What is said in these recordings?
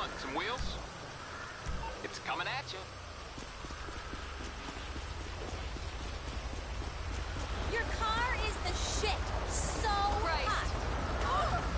want? Some wheels? It's coming at you. Your car is the shit. So hot. Oh,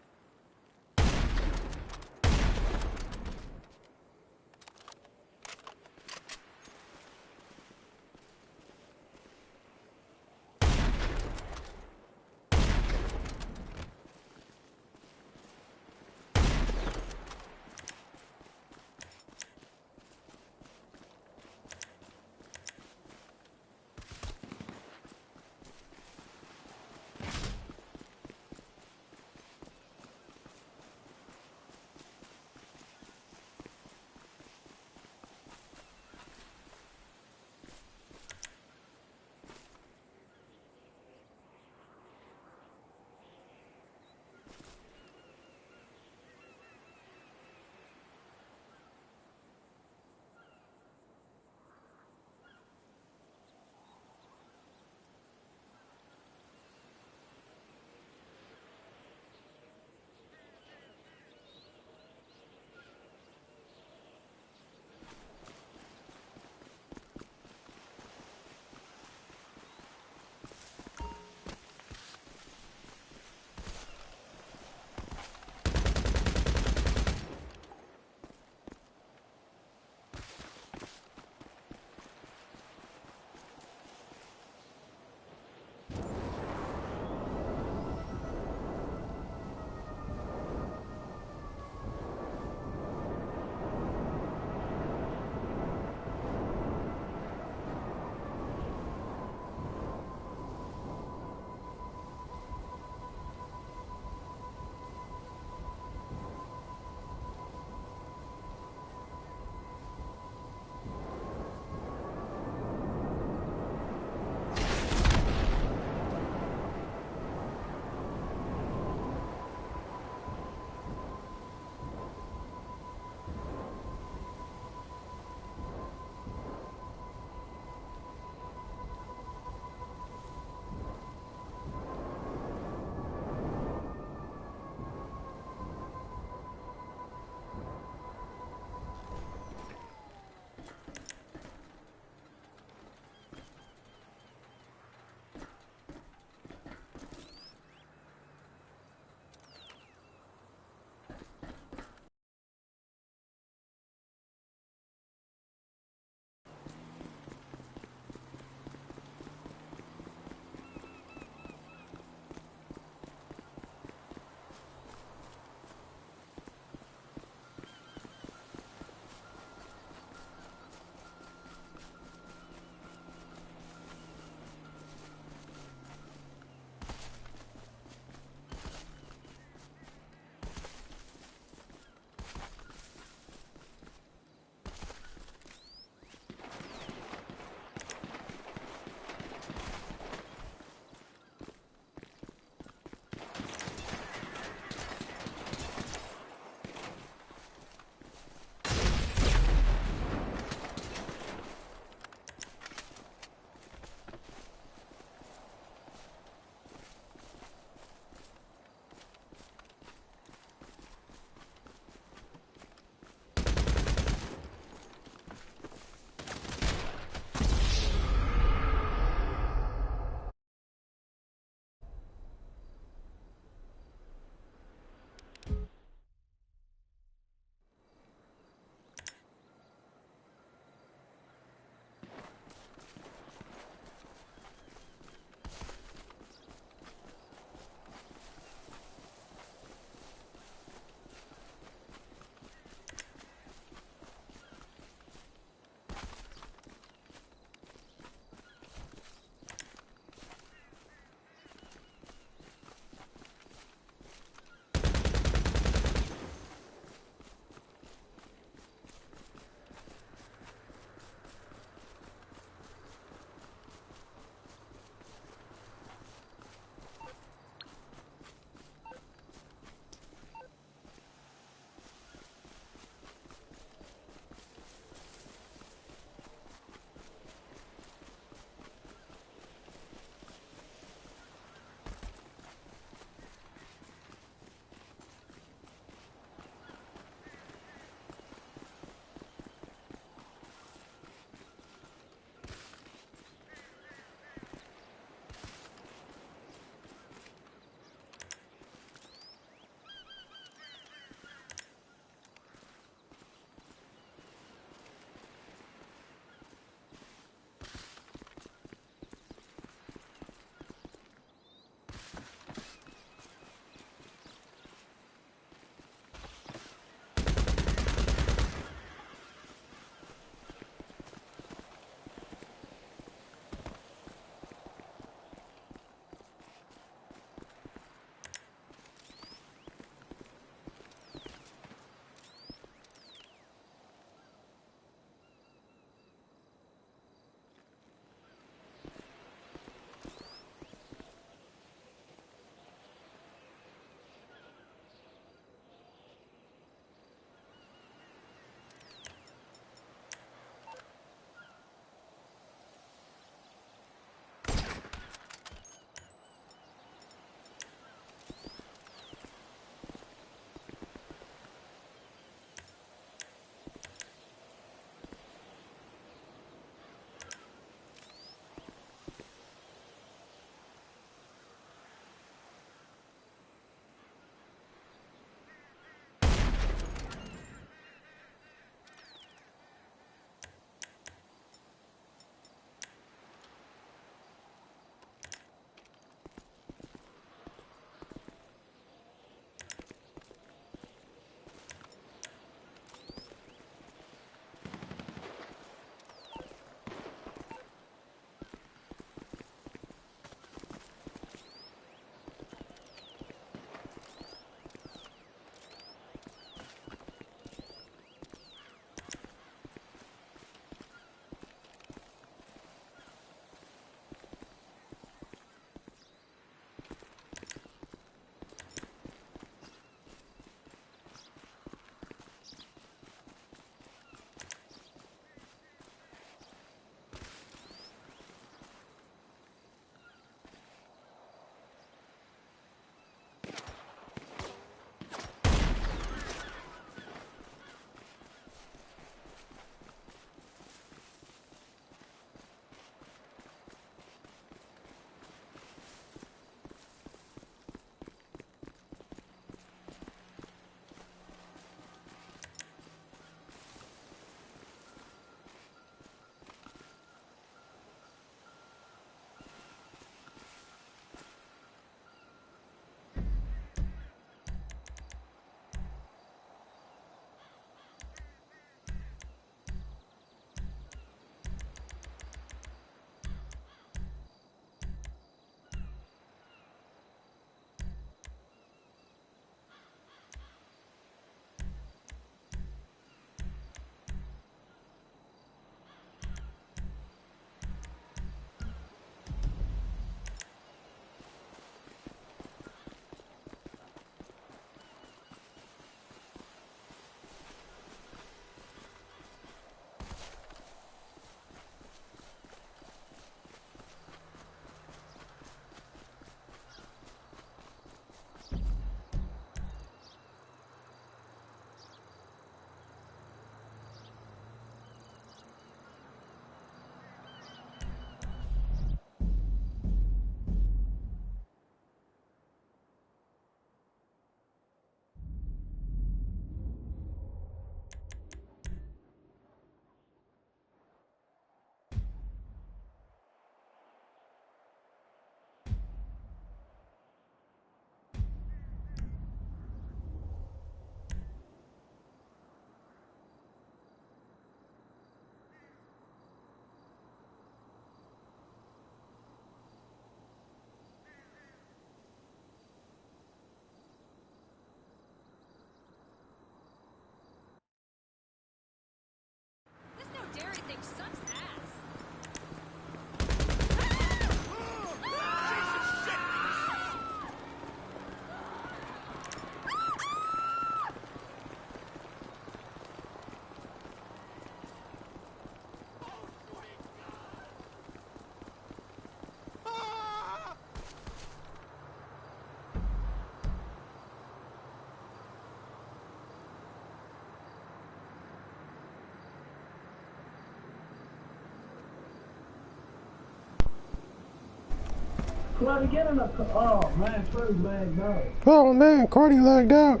Cardi, get in the car. Oh, man, Cardi lagged out. Oh man, Cardi lagged out.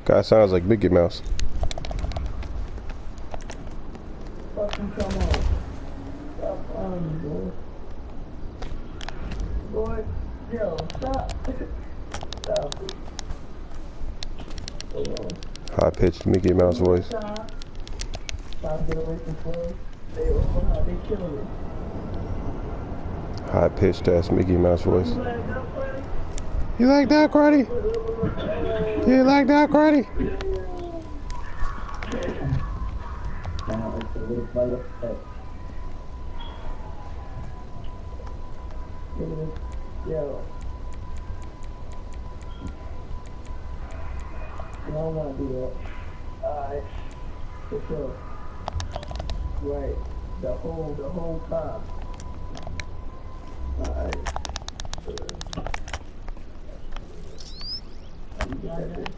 Guy sounds like Mickey Mouse. Fucking come on. Stop on, boy. Boy, yo, stop. Stop. Hold on. High pitched Mickey Mouse voice. Stop. Stop, get away from Chloe. They over how they killing me. High pitched ass Mickey Mouse voice. You lagged out, Cardi? You like that, Cardi? You like that, Cardi? Yo. I don't want to do that. Alright. For sure. Right. The whole time. Alright. You got that.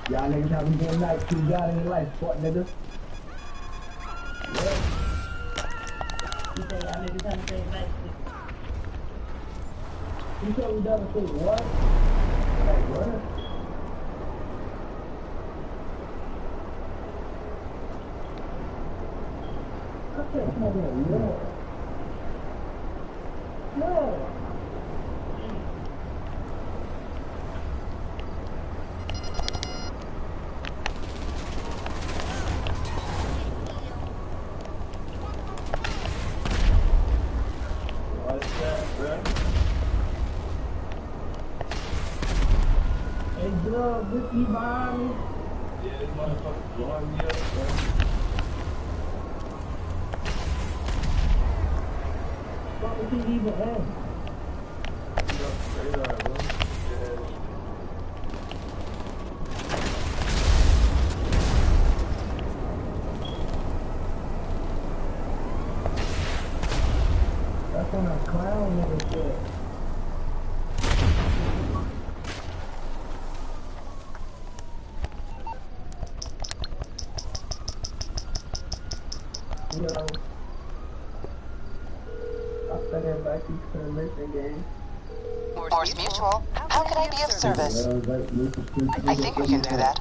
Y'all niggas have a good night. You got in your life, fuck niggas. What? You say y'all niggas have a good night. You told me that shit, what? Like, what? I can't come in, no. This you behind me? Yeah, this motherfucker blowing me up, bro. What was he even in? Radar, bro. That's on a clown nigga shit. Yo, I said it back to the mission game. Force Mutual, how can I be of service? I think we can do that.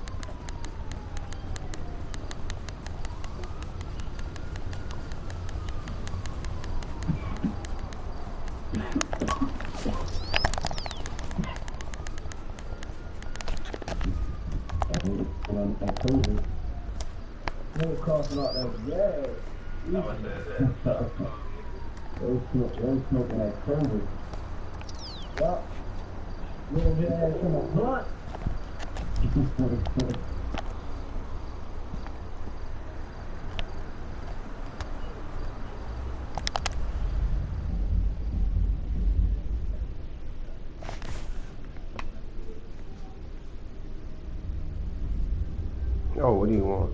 Smoking that crazy. Yup. Little bit ass in a blunt. Oh, what do you want?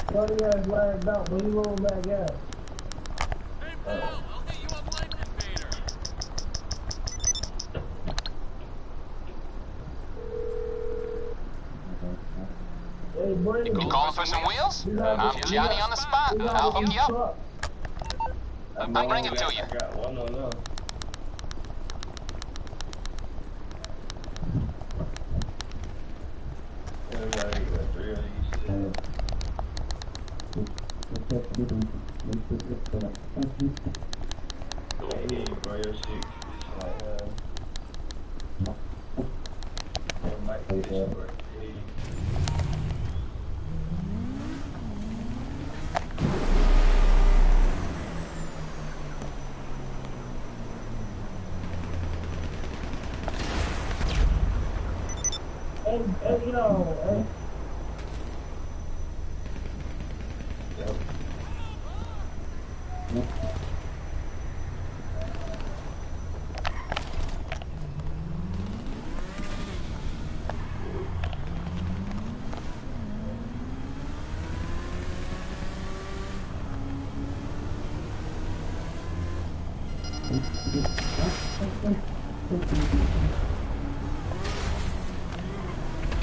Cardi ass lagged out, but he rolled back out. Hey, Paul, I'll get you a life invader. Hey, Brandon. You calling for some wheels? I'm Johnny on the spot. I'll hook you up. I'll bring it to you. I got one on them. Hey, yo, hey.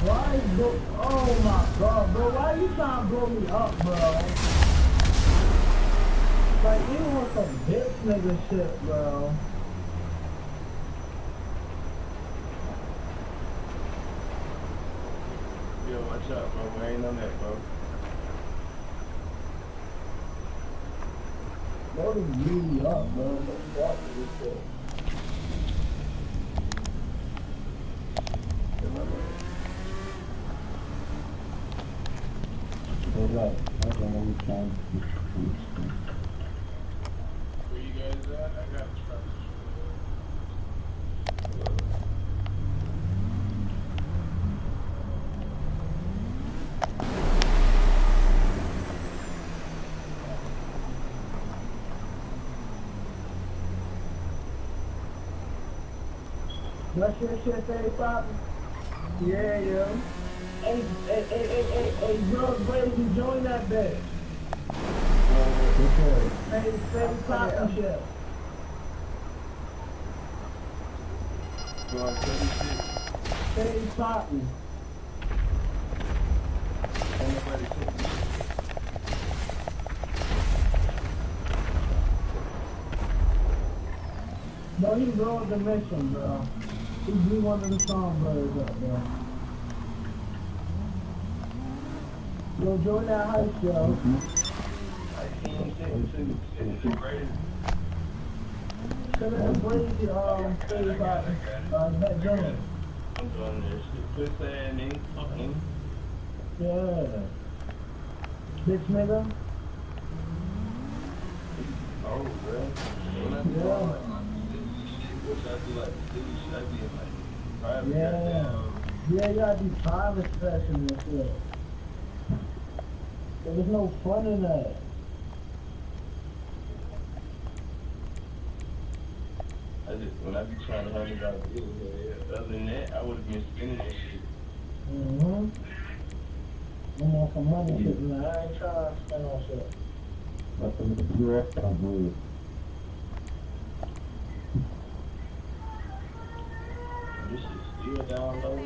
Why is bro? Oh my god, bro! Why you trying to blow me up, bro? Like you want some bitch nigga shit, bro. Yo, watch out, bro. We ain't on that, bro. Bro, this really up, bro. Let's walk with this shit. Hold up. I don't know who's trying to Where you guys at? I got trucks. That's your shit, Fade Pop? Yeah, yo. Hey, Drug Crazy, join that bitch. Hey, Fade Pop and shit. Go on 36. Fade Pop. Ain't nobody taking me. Bro, he ruined the mission, bro. He blew one of the songbirds up, bro. Yo, join that heist, yo. I can't it's too crazy. Send it to Brady, Fade Pop. That joint. I'm doing this shit. Pussy and nigga. Fucking. Yeah. Bitch nigga. Oh, bro. Yeah. What should I do like the city? Should I be in like private? Yeah. Yeah, you gotta do private sessions and shit. There's no fun in that. When I be trying to $100 deals, yeah. Other than that, I would have been spending that shit. Mm-hmm. I'm on some money shit, man. I ain't trying to spend on shit. That's the rest of the This shit's still down low.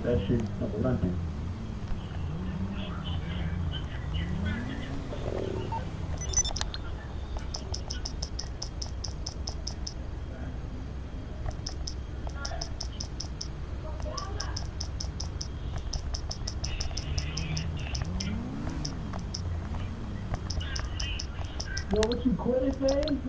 that shit running. Yo, what you quit it, Fade?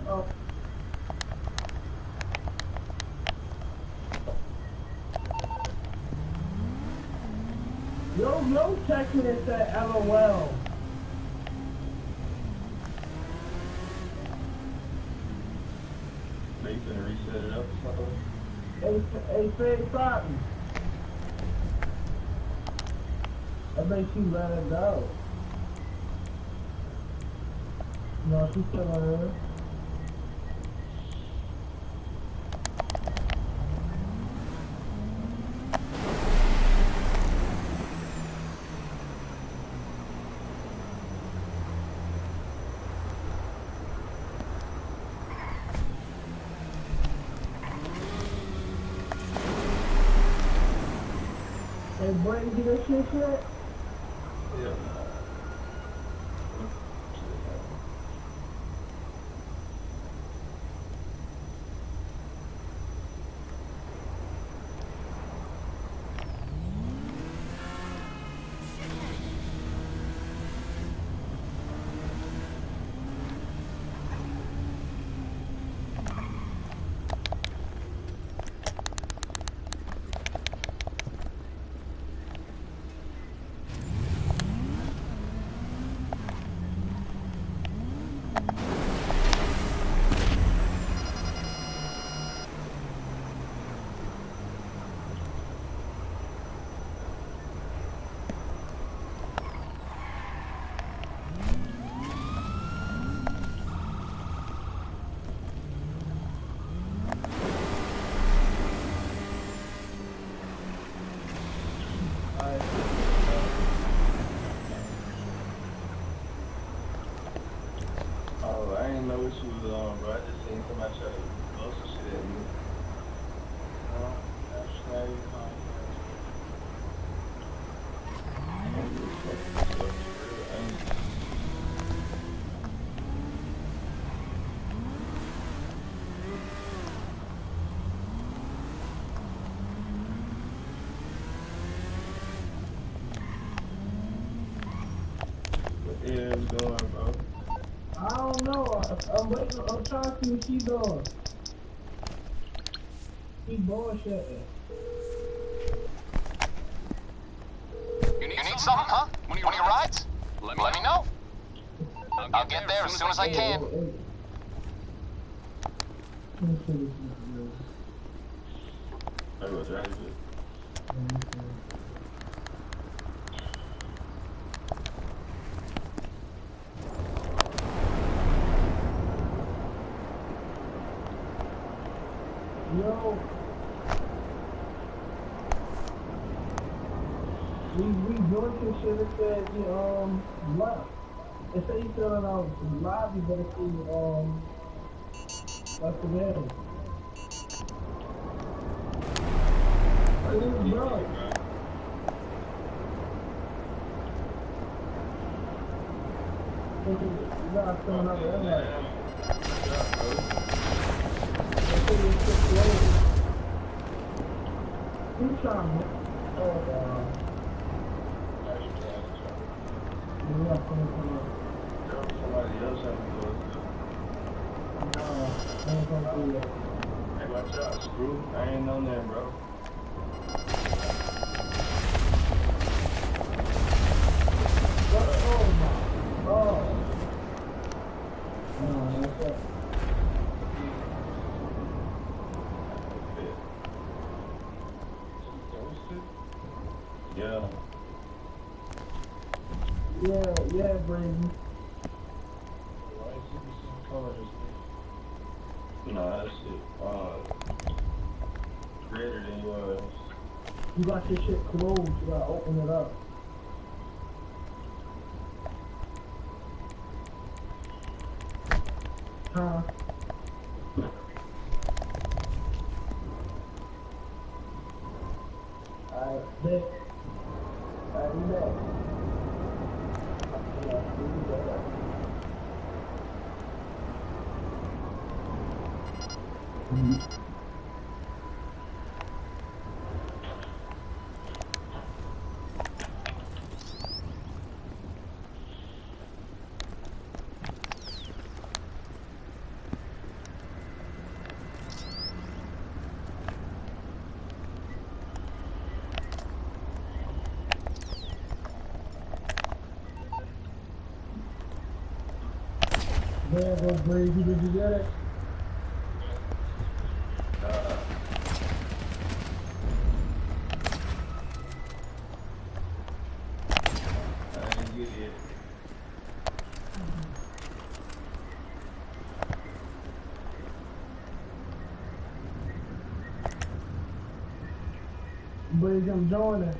Yo, text me and said LOL. They finna reset it up or something. Hey, Fade Pop. I bet she let it go. No, she's still on there. Hey, Brady, get that shit yet? Yeah. Somebody try to blow some shit at me. That's not even what the hell is going, bro? I don't know. I'm waiting. I'm trying to see what she doing. She bullshitting. You need something, huh? One of your rides? Let me know. I'll get there as soon as I can. I go drive it. Yo. We doing some shit that said you left. It said you filling out the lobby, but it said what's the name? It is bro. You gotta fill out the invite. Who's trying to? Oh, Somebody else having to go. no, I ain't gonna do that. Hey, watch out, screw. I ain't on there, bro. Oh my, oh. No, that's it. Yeah. Yeah, Brady. No, that shit, greater than yours. You got your shit closed, you gotta open it up. Huh? Alright, bet. Alright, we back. Yeah, we back. There goes Brady, did you get it? I didn't get it. Brady, I'm joining.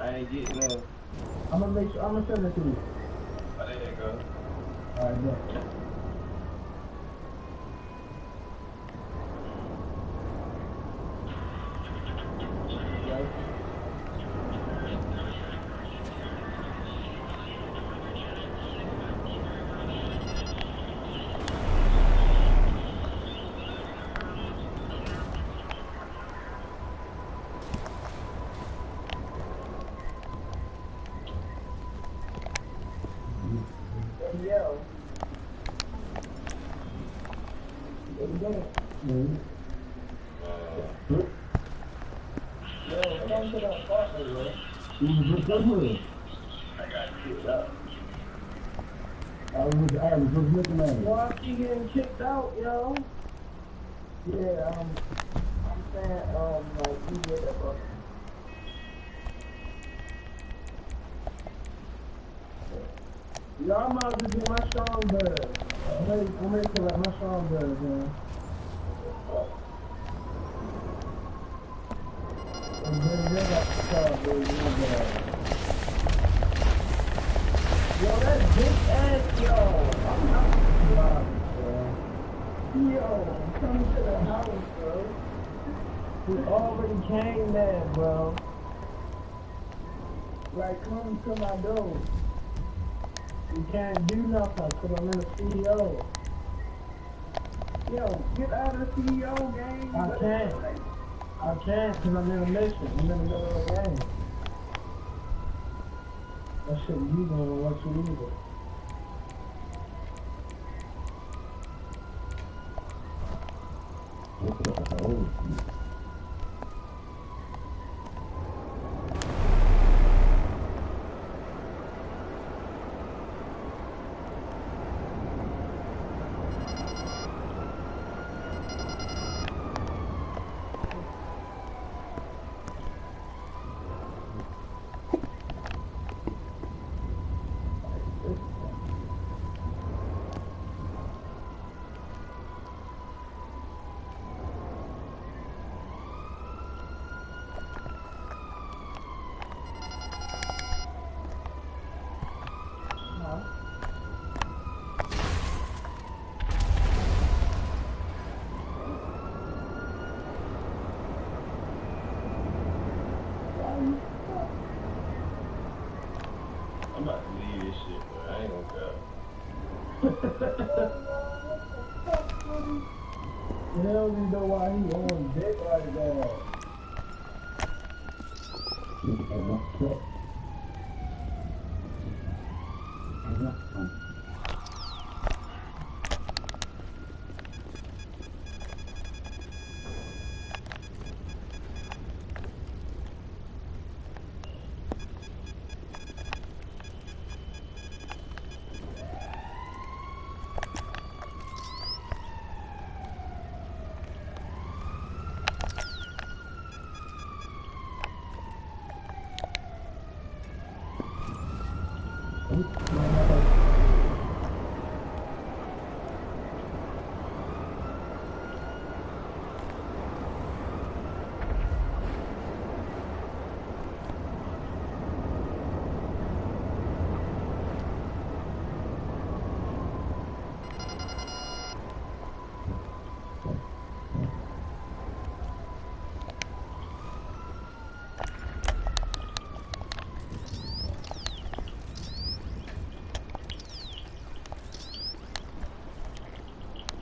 I ain't getting no. I'm gonna send it to you. Oh, there you go. Alright, bet. Yo. There you go. Yo, come to that partner, yo. I got kicked out. I was just looking at it. Why she getting kicked out, yo? Yeah, I'm saying, like, you get it, bro. Yo, I'm about to do my strong bird. I'm ready to let my strong bird, man. And then they got the strong bird, you know that. Yo, that bitch ass, yo. I'm not blind, yo. Yo, come to the house, bro. We already came there, bro. Like, come to my door. You can't do nothing because I'm in the CEO. Yo, get out of the CEO game. I can't because I'm in a mission. I'm in the middle of the game. That shit you doing what you need. I'm about to leave this shit, but I ain't gonna The hell do you know why he on dick like that?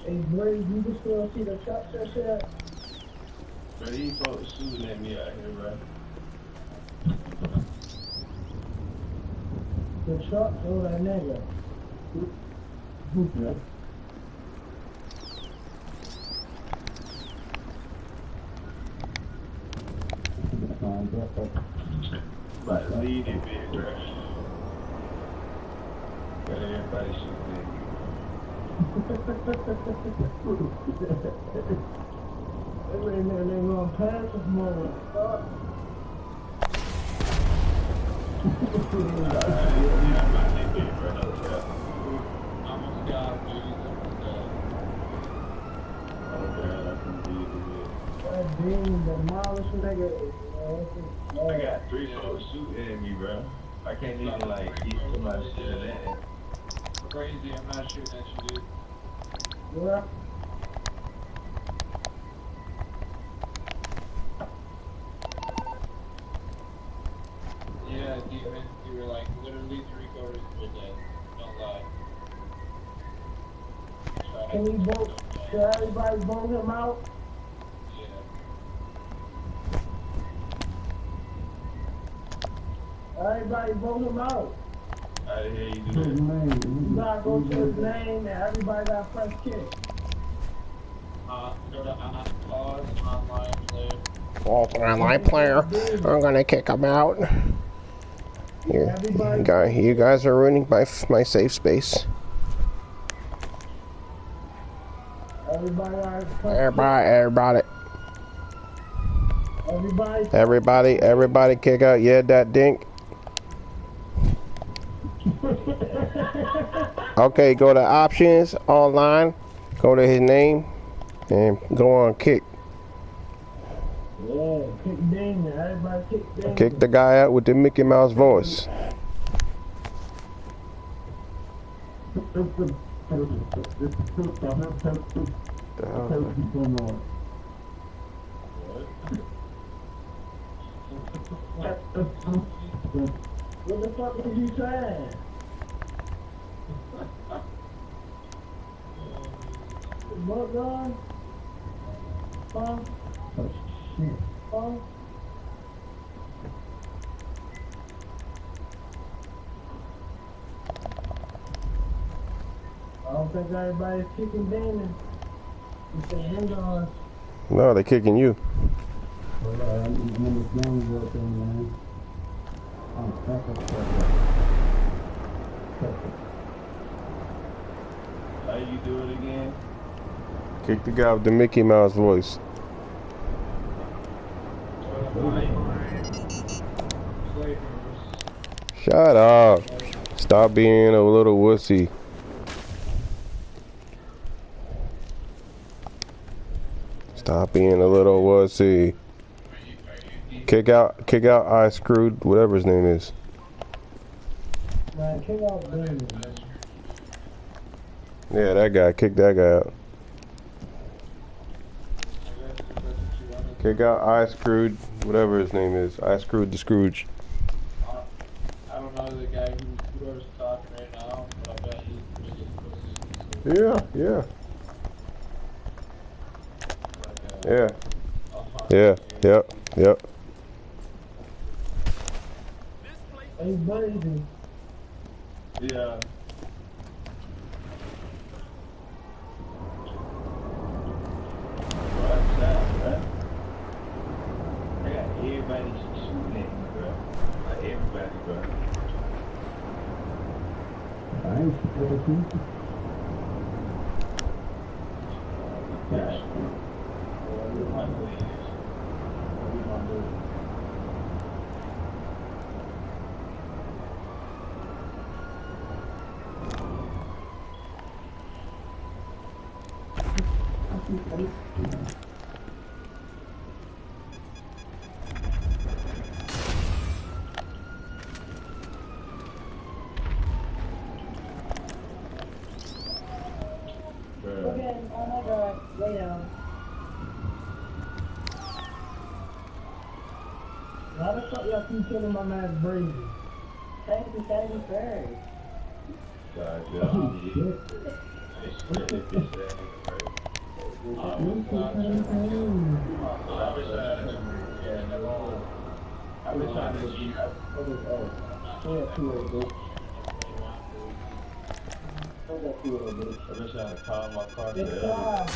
Hey, Brady, you can still see the trucks and shit? Bro, these folks shooting at me out here, bro. The trucks or that nigga? Yeah. About to leave this bitch, bro. Got everybody shooting at me. They gonna pass us more. Fuck. Almost got That beam demolish nigga. I got 3 folks shooting at me, bro. I can't even, like, get to my shit of that. crazy. I'm not shooting at you, dude. Yeah. Yeah, demon. You were like literally 3/4 of the dead. Don't lie. Can we vote? Should everybody vote him out? Yeah. Everybody vote him out. How the hell you do His that? name. You gotta go to his name and everybody got press kick. Go to pause online player. Online player. I'm gonna kick him out. You guys are ruining my safe space. Everybody got press Everybody kick out. Yeah, that dink. Okay, go to options, online, go to his name, and go on kick. Yeah, kick Damon. Everybody kick Damon. Kick the guy out with the Mickey Mouse voice. What the fuck did you say? What, God? Huh? Oh, shit. Huh? I don't think everybody's kicking Damon. It's the hand on. No, they're kicking you. Hold on, I'm in this young boy thing, man. I'm perfect. How you do it again? Kick the guy with the Mickey Mouse voice. Shut up. Stop being a little wussy. Stop being a little wussy. Kick out I screwed whatever his name is. Man, kick out Damon, man. Yeah, that guy. Kick that guy out. Kick out I screwed whatever his name is. I screwed the Scrooge. I don't know the guy whoever's talking right now, but I bet he's really pussy. Yeah. Yep. Hey, buddy. Yeah. What's that, bro? I got everybody shooting at me, bro. Like everybody, bro. I ain't scared. Yeah. What we gonna do? Okay, oh my god, lay down. Why the fuck y'all keep killing my man Brady? Thank you very. God, yeah. It's shit, it's that nigga, bro. I wish I had a G. I wish I had called my car to the other.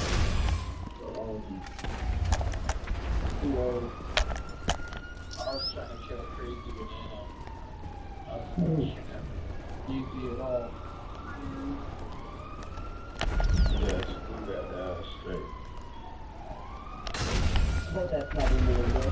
I was trying to kill crazy banana. I was pushing him. Easy at all. Yeah, screw that down straight. But that's not even the way.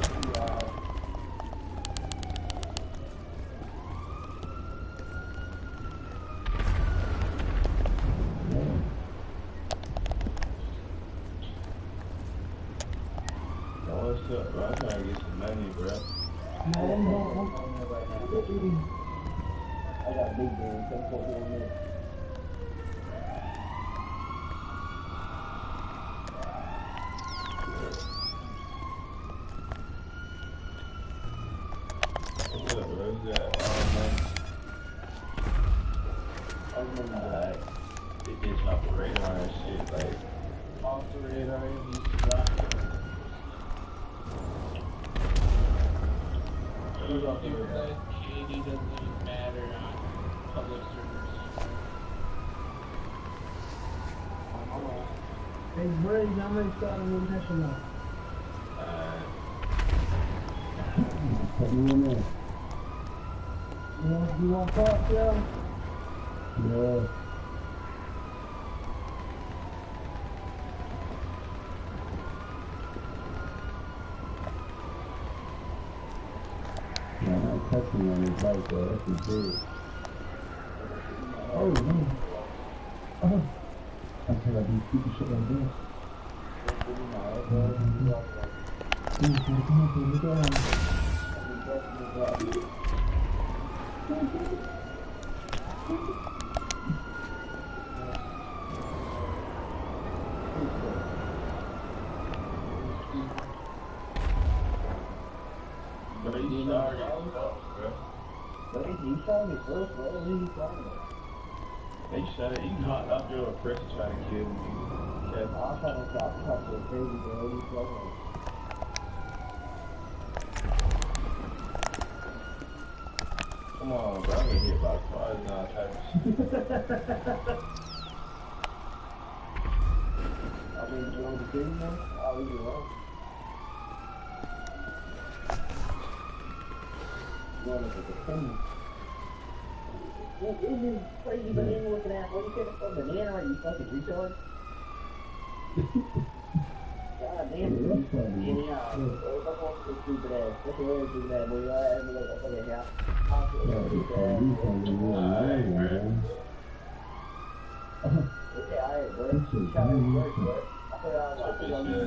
What's up, bro? I'm trying to get some money, bro. I got big brain. Come fuck with me. What's up, bro? Who's that? It gets off the radar and shit, like. Off the radar, he's dropping. He's off the radar. KD doesn't even matter on public servers. Hey, Brady, how many started with National? Put me in there. You want to talk, yeah? Yeah. Man, I'm touching on his bike, though. That's his big. Oh, man. Oh. I feel like these stupid shit like this. But he shot himself, bro. But he shot me first, bro. What are you talking about? They shot it. He knocked out your oppressor trying to kill me. I'm trying to go crazy, bro. What are you talking about? Come on, bro. I'm getting hit by cars and all types of shit. I mean, you want to kill me now? I'll leave you alone. You want to kill me? What is this crazy banana looking at? What are you taking from banana? Are you fucking retard? God damn it. Yeah, fuck off this stupid ass. That's a really stupid ass, boy. I have like a fucking house. Yeah, alright, bro. You trying to work, bro. I think I'll leave you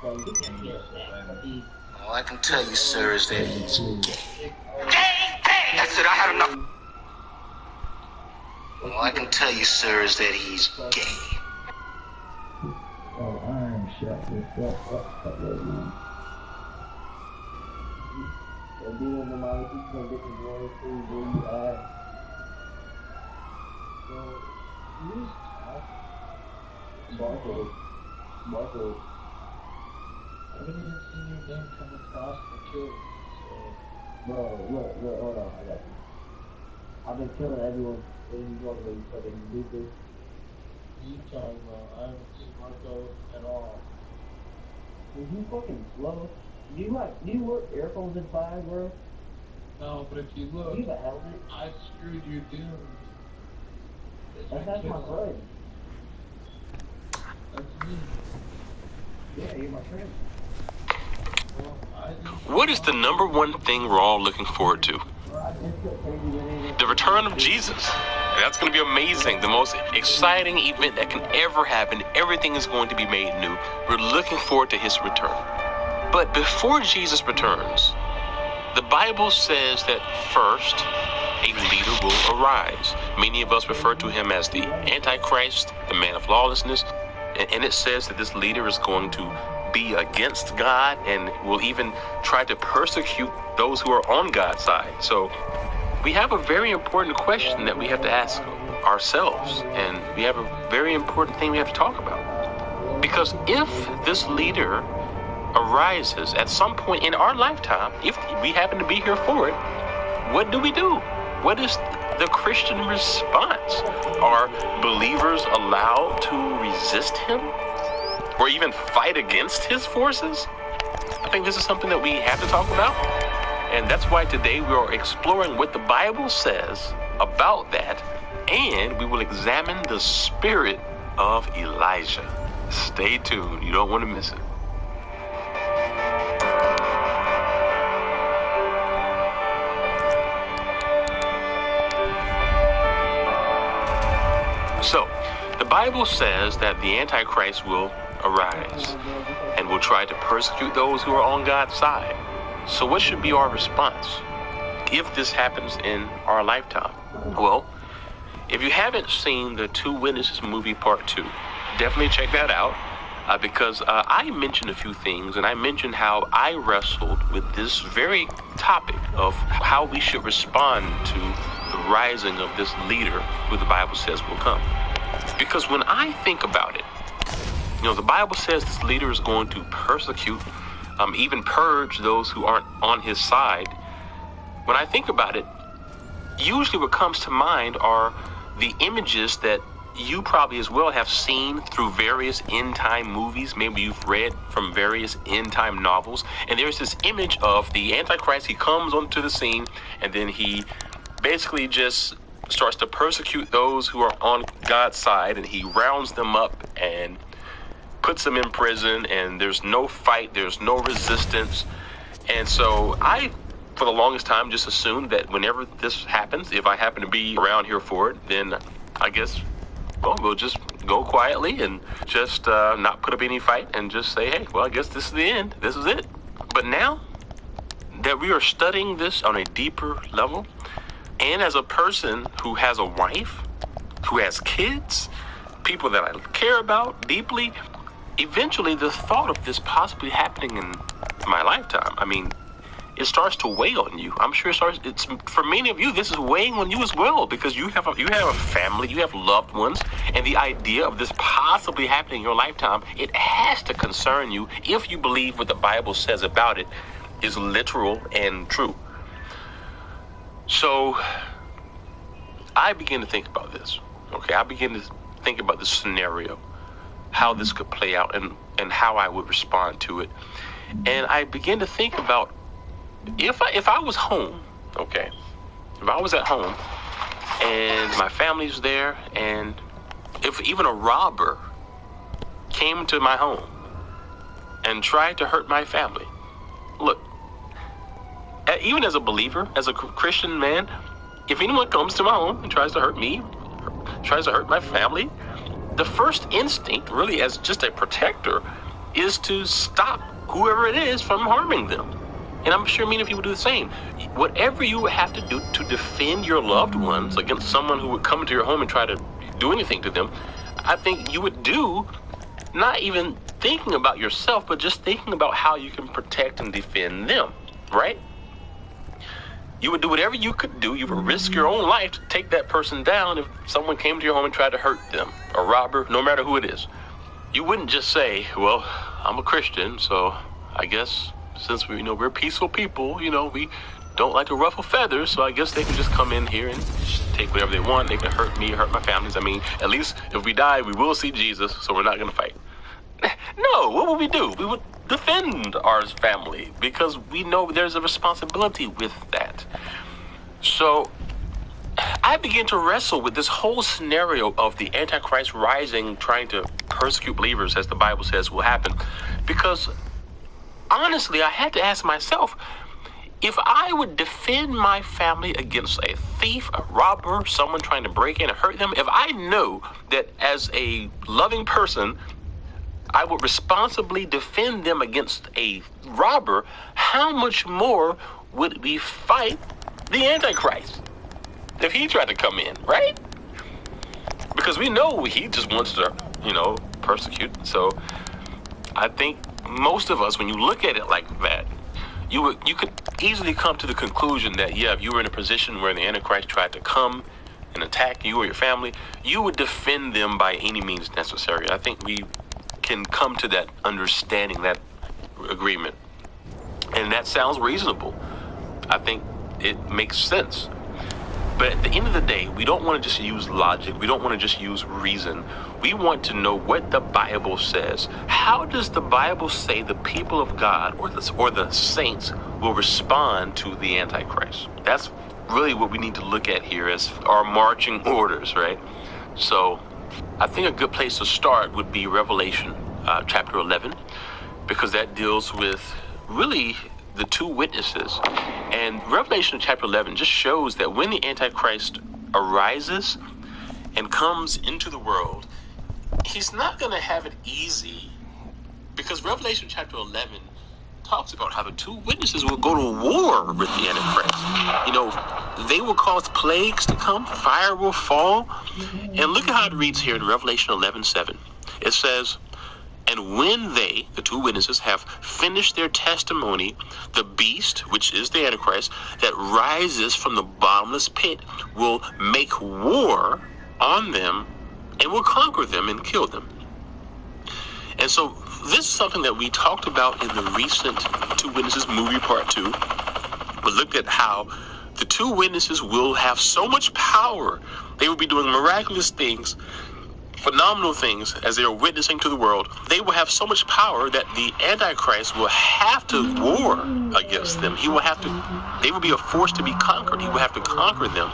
alone. All I can tell you, sir, is that he's gay. That's it, I had enough. All I can tell you, sir, is that he's gay. Oh, iron shot this up right now. And being in the mind, he's gonna get the glory through where you at. So, you Barcode. I haven't even seen your name come across the kill. So, bro, look, hold on, I got you. I've been killing everyone in New York, you fucking do this. you talking about? I haven't seen Marco at all. Is you fucking slow? Do you work earphones in 5, bro? No, but if you look, Do you have a helmet? I screwed you down. That's my friend. That's me. Yeah, you're my friend. Well, I didn't. What is the number one thing we're all looking forward to? The return of Jesus. That's going to be amazing. The most exciting event that can ever happen. Everything is going to be made new. We're looking forward to his return. But before Jesus returns, the Bible says that first, a leader will arise. Many of us refer to him as the Antichrist, the man of lawlessness. And it says that this leader is going to be against God and will even try to persecute those who are on God's side. So we have a very important question that we have to ask ourselves, and we have a very important thing we have to talk about. Because if this leader arises at some point in our lifetime, if we happen to be here for it, what do we do? What is the Christian response? Are believers allowed to resist him or even fight against his forces? I think this is something that we have to talk about. And that's why today we are exploring what the Bible says about that. And we will examine the spirit of Elijah. Stay tuned. You don't want to miss it. So, the Bible says that the Antichrist will arise and will try to persecute those who are on God's side. So what should be our response if this happens in our lifetime? Well, if you haven't seen the Two Witnesses movie part 2, definitely check that out because I mentioned a few things, and I mentioned how I wrestled with this very topic of how we should respond to the rising of this leader who the Bible says will come. Because when I think about it, the Bible says this leader is going to persecute, even purge those who aren't on his side. When I think about it, usually what comes to mind are the images that you probably as well have seen through various end-time movies. Maybe you've read from various end-time novels. And there's this image of the Antichrist. He comes onto the scene, and then he basically just starts to persecute those who are on God's side, and he rounds them up and puts them in prison, and there's no fight, there's no resistance. And so I, for the longest time, just assumed that whenever this happens, if I happen to be around here for it, then I guess, well, we'll just go quietly and just not put up any fight and just say, hey, well, I guess this is the end. This is it. But now that we are studying this on a deeper level, and as a person who has a wife, who has kids, people that I care about deeply, eventually the thought of this possibly happening in my lifetime, I mean, it starts to weigh on you. I'm sure it's for many of you, this is weighing on you as well, because you have a family, you have loved ones, and the idea of this possibly happening in your lifetime, it has to concern you if you believe what the Bible says about it is literal and true. So I begin to think about this. Okay, I begin to think about this scenario, how this could play out, and how I would respond to it. And I begin to think about if I was home, okay, if I was at home and my family's there, and if even a robber came to my home and tried to hurt my family, look, even as a believer, as a Christian man, if anyone comes to my home and tries to hurt me, tries to hurt my family, the first instinct, really as just a protector, is to stop whoever it is from harming them. And I'm sure many of you would do the same. Whatever you have to do to defend your loved ones against someone who would come into your home and try to do anything to them, I think you would do, not even thinking about yourself, but just thinking about how you can protect and defend them, right? You would do whatever you could do. You would risk your own life to take that person down if someone came to your home and tried to hurt them, a robber, no matter who it is. You wouldn't just say, well, I'm a Christian, so I guess since we're peaceful people, we don't like to ruffle feathers, so I guess they can just come in here and take whatever they want. They can hurt me, hurt my families. I mean, at least if we die, we will see Jesus, so we're not going to fight. No, what would we do? We would defend our family because we know there's a responsibility with that. So I began to wrestle with this whole scenario of the Antichrist rising, trying to persecute believers, as the Bible says will happen, because honestly, I had to ask myself, if I would defend my family against a thief, a robber, someone trying to break in and hurt them, if I know that as a loving person, I would responsibly defend them against a robber, how much more would we fight the Antichrist if he tried to come in, right? Because we know he just wants to, persecute. So I think most of us, when you look at it like that, you could easily come to the conclusion that, if you were in a position where the Antichrist tried to come and attack you or your family, you would defend them by any means necessary. I think we can come to that understanding, that agreement. And that sounds reasonable. I think it makes sense. But at the end of the day, we don't want to just use logic. We don't want to just use reason. We want to know what the Bible says. How does the Bible say the people of God or the saints will respond to the Antichrist? That's really what we need to look at here as our marching orders, right? So I think a good place to start would be Revelation chapter 11, because that deals with really the two witnesses. And Revelation chapter 11 just shows that when the Antichrist arises and comes into the world, he's not going to have it easy, because Revelation chapter 11 talks about how the two witnesses will go to war with the Antichrist. They will cause plagues to come, fire will fall. And look at how it reads here in Revelation 11:7. It says, "And when they, the two witnesses, have finished their testimony, the beast, which is the Antichrist, that rises from the bottomless pit, will make war on them and will conquer them and kill them." And so this is something that we talked about in the recent Two Witnesses movie part 2. We looked at how the two witnesses will have so much power. They will be doing miraculous things, phenomenal things as they are witnessing to the world. They will have so much power that the Antichrist will have to war against them. They will be a force to be conquered. He will have to conquer them.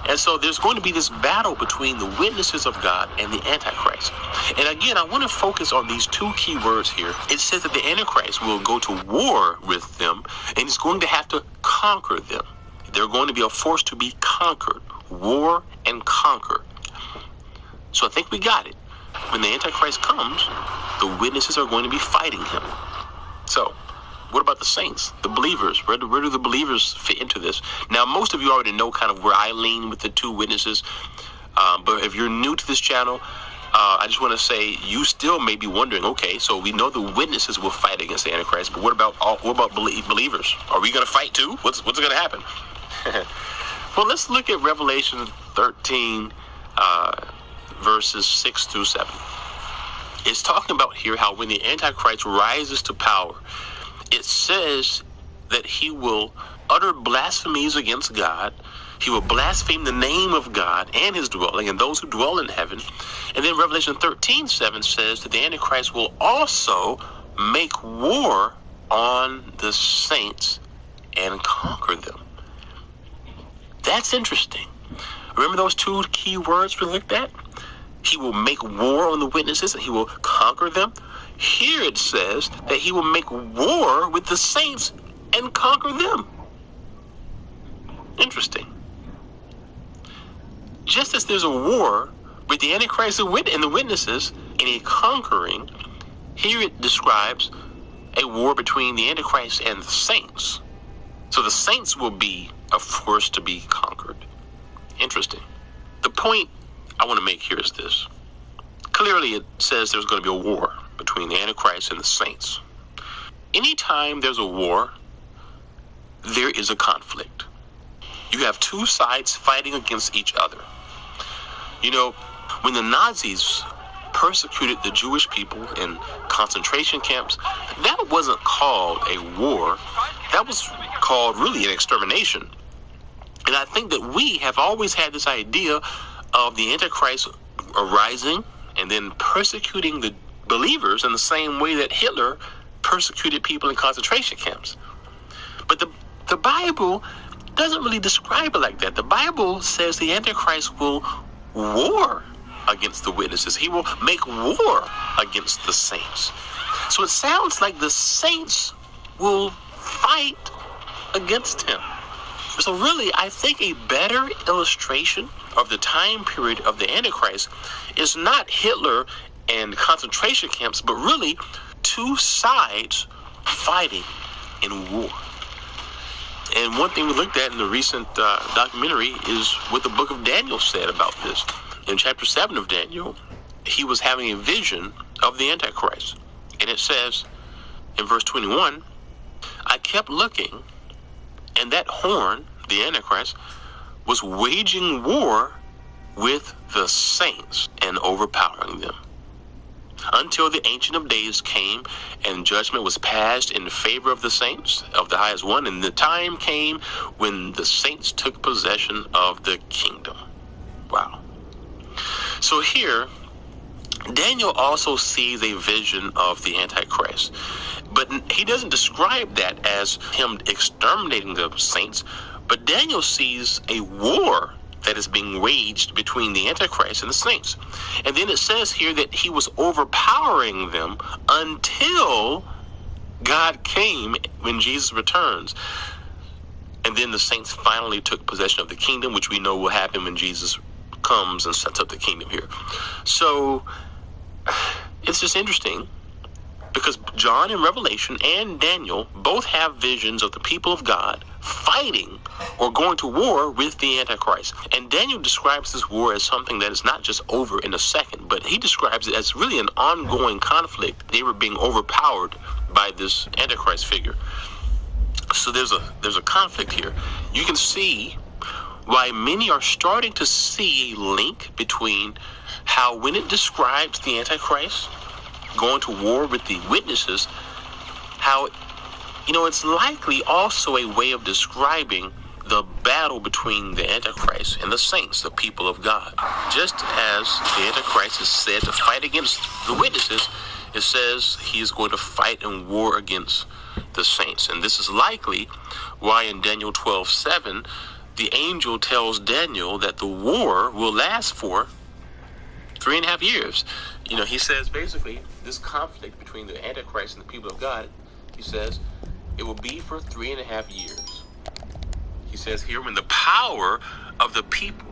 And so there's going to be this battle between the witnesses of God and the Antichrist. And again, I want to focus on these two key words here. It says that the Antichrist will go to war with them, and he's going to have to conquer them. They're going to be a force to be conquered. War and conquer. So I think we got it. When the Antichrist comes, the witnesses are going to be fighting him. So what about the saints, the believers? Where do the believers fit into this? Now, most of you already know kind of where I lean with the two witnesses. But if you're new to this channel, I just want to say, you still may be wondering, okay, so we know the witnesses will fight against the Antichrist, but what about believers? Are we going to fight too? What's going to happen? Well, let's look at Revelation 13, verses 6 through 7. It's talking about here how when the Antichrist rises to power, it says that he will utter blasphemies against God. He will blaspheme the name of God and his dwelling and those who dwell in heaven. And then Revelation 13:7 says that the Antichrist will also make war on the saints and conquer them. That's interesting. Remember those two key words we looked at? He will make war on the witnesses and he will conquer them. Here it says that he will make war with the saints and conquer them. Interesting. Just as there's a war with the Antichrist and the witnesses and a conquering, here it describes a war between the Antichrist and the saints. So the saints will be a force to be conquered. Interesting. The point I want to make here is this. Clearly it says there's going to be a war between the Antichrist and the saints. Anytime there's a war, there is a conflict. You have two sides fighting against each other. You know, when the Nazis persecuted the Jewish people in concentration camps, that wasn't called a war. That was called really an extermination. And I think that we have always had this idea of the Antichrist arising and then persecuting the believers in the same way that Hitler persecuted people in concentration camps. But the Bible doesn't really describe it like that. The Bible says the Antichrist will war against the witnesses. He will make war against the saints. So it sounds like the saints will fight against him. So really, I think a better illustration of the time period of the Antichrist is not Hitler and concentration camps, but really two sides fighting in war. And one thing we looked at in the recent documentary is what the book of Daniel said about this. In chapter 7 of Daniel, he was having a vision of the Antichrist. And it says in verse 21, I kept looking, and that horn, the Antichrist, was waging war with the saints and overpowering them, until the Ancient of Days came and judgment was passed in favor of the saints, of the highest one, and the time came when the saints took possession of the kingdom. Wow. So here, Daniel also sees a vision of the Antichrist, but he doesn't describe that as him exterminating the saints, but Daniel sees a war that is being waged between the Antichrist and the saints. And then it says here that he was overpowering them until God came when Jesus returns. And then the saints finally took possession of the kingdom, which we know will happen when Jesus comes and sets up the kingdom here. So it's just interesting because John in Revelation and Daniel both have visions of the people of God fighting or going to war with the Antichrist. And Daniel describes this war as something that is not just over in a second, but he describes it as really an ongoing conflict. They were being overpowered by this Antichrist figure. So there's a conflict here. You can see why many are starting to see a link between how when it describes the Antichrist going to war with the witnesses, how, it's likely also a way of describing the battle between the Antichrist and the saints, the people of God. Just as the Antichrist is said to fight against the witnesses, it says he is going to fight and war against the saints. And this is likely why in Daniel 12:7, the angel tells Daniel that the war will last for 3.5 years. He says basically this conflict between the Antichrist and the people of God, he says, it will be for 3.5 years. He says here, when the power of the people,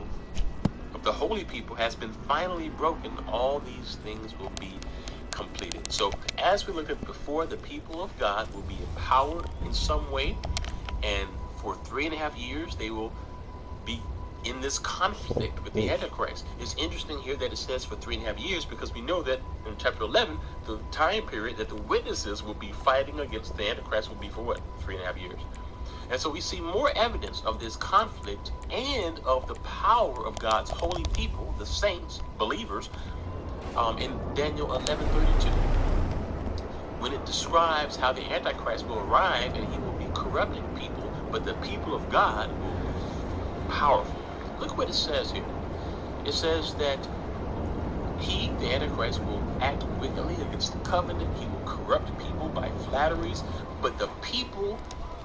of the holy people, has been finally broken, all these things will be completed. So as we look at before, the people of God will be empowered in some way, and for 3.5 years they will be in this conflict with the Antichrist. It's interesting here that it says for 3.5 years, because we know that in chapter 11, the time period that the witnesses will be fighting against the Antichrist will be for what? 3.5 years. And so we see more evidence of this conflict and of the power of God's holy people, the saints, believers, in Daniel 11:32, when it describes how the Antichrist will arrive and he will be corrupting people, but the people of God will be powerful. Look what it says here. It says that he, the Antichrist, will act wickedly against the covenant. He will corrupt people by flatteries, but the people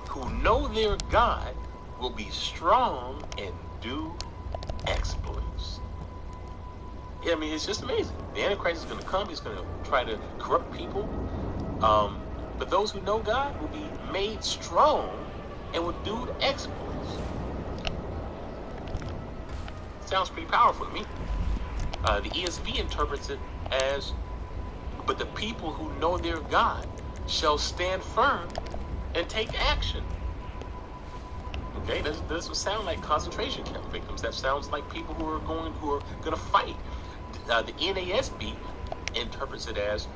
who know their God will be strong and do exploits. I mean, it's just amazing. The Antichrist is going to come. He's going to try to corrupt people. But those who know God will be made strong and will do exploits. Sounds pretty powerful to me. The ESV interprets it as, but the people who know their God shall stand firm and take action. Okay, that doesn't sound like concentration camp victims. That sounds like people who are going to fight. The NASB interprets it as,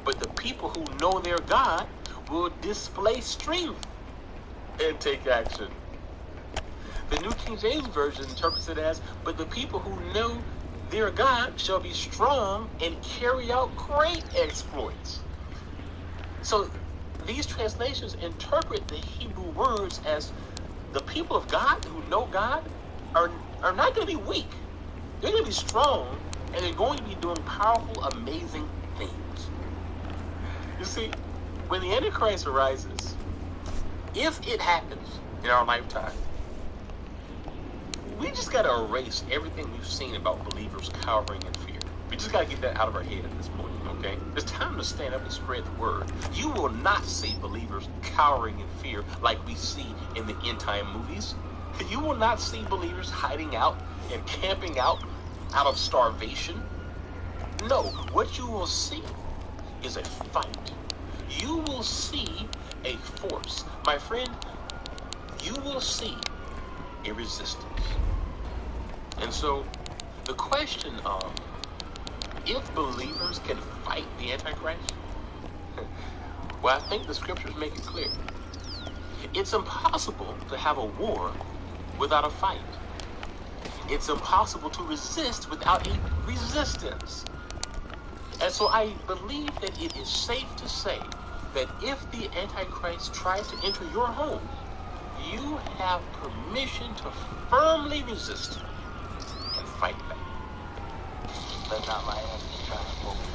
but the people who know their God will display strength and take action. The New King James Version interprets it as, but the people who know their God shall be strong and carry out great exploits. So these translations interpret the Hebrew words as the people of God who know God are not going to be weak. They're going to be strong, and they're going to be doing powerful, amazing things. You see, when the Antichrist arises, if it happens in our lifetime, we just got to erase everything we've seen about believers cowering in fear. We just got to get that out of our head at this point, okay? It's time to stand up and spread the word. You will not see believers cowering in fear like we see in the end time movies. You will not see believers hiding out and camping out of starvation. No, what you will see is a fight. You will see a force. My friend, you will see a resistance. And so the question of if believers can fight the Antichrist, well, I think the scriptures make it clear. It's impossible to have a war without a fight. It's impossible to resist without a resistance. And so I believe that it is safe to say that if the Antichrist tries to enter your home, you have permission to firmly resist and fight back. Let not my enemies triumph over you.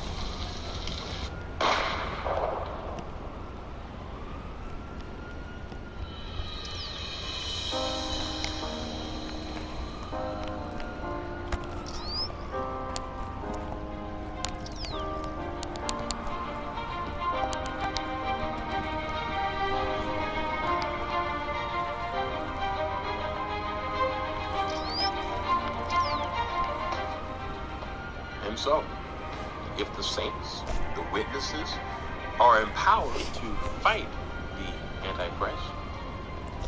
And so, if the saints, the witnesses, are empowered to fight the Antichrist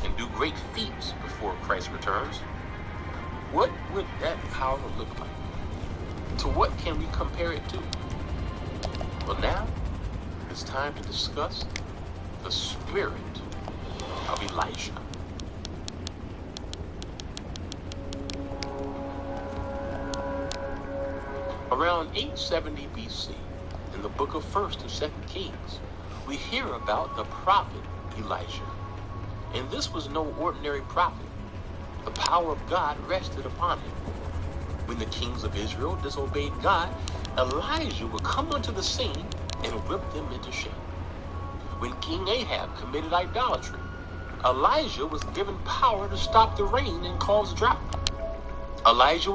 and do great feats before Christ returns, what would that power look like? To what can we compare it to? Well, now it's time to discuss the spirit of Elijah. Around 870 BC, in the book of 1st and 2nd Kings, we hear about the prophet Elijah. And this was no ordinary prophet. The power of God rested upon him. When the kings of Israel disobeyed God, Elijah would come onto the scene and whip them into shape. When King Ahab committed idolatry, Elijah was given power to stop the rain and cause drought. Elijah